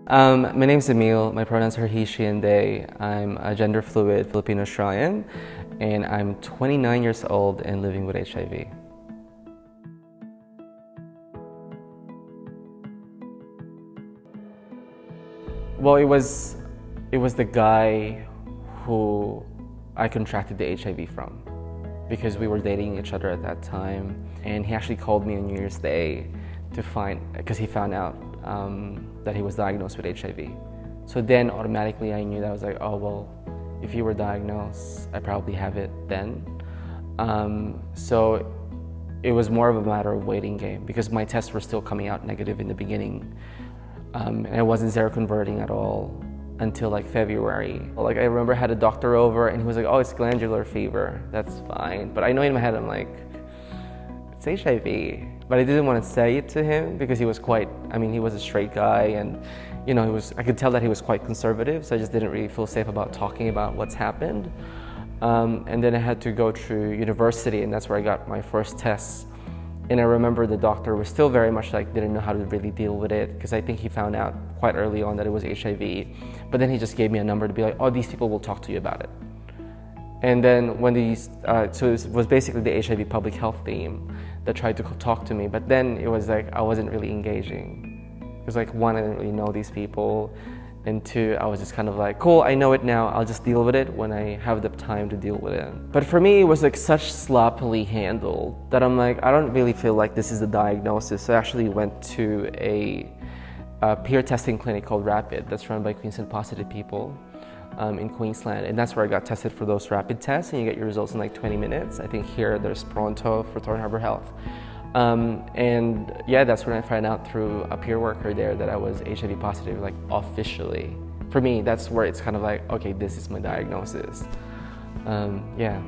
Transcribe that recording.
My name's Emil, my pronouns are he, she, and they. I'm a gender fluid Filipino Australian, and I'm 29 years old and living with HIV. Well, it was the guy who I contracted the HIV from, because we were dating each other at that time, and he actually called me on New Year's Day because he found out that he was diagnosed with HIV. So then automatically I knew that I was like, oh well, if you were diagnosed, I probably have it then. So it was more of a matter of waiting game, because my tests were still coming out negative in the beginning, and I wasn't seroconverting at all until like February. Like I remember I had a doctor over and he was like, oh, it's glandular fever, that's fine. But I know in my head I'm like, it's HIV. But I didn't want to say it to him because he was he was a straight guy, and I could tell that he was quite conservative, so I just didn't really feel safe about talking about what's happened. And then I had to go through university, and that's where I got my first tests. And I remember the doctor was still very much didn't know how to really deal with it, because I think he found out quite early on that it was HIV. But then he just gave me a number to be like, oh, these people will talk to you about it. And then when so it was basically the HIV public health team that tried to talk to me, but then it was like I wasn't really engaging. It was like, one, I didn't really know these people, and two, I was just kind of like, cool, I know it now, I'll just deal with it when I have the time to deal with it. But for me, it was like such sloppily handled that I'm like, I don't really feel like this is the diagnosis. So I actually went to a peer testing clinic called Rapid that's run by Queensland Positive people in Queensland, and that's where I got tested for those rapid tests, and you get your results in like 20 minutes. I think here there's Pronto for Thornton Harbour Health. And yeah, that's when I found out through a peer worker there that I was HIV positive, like officially. For me, that's where it's kind of like, okay, this is my diagnosis. Yeah.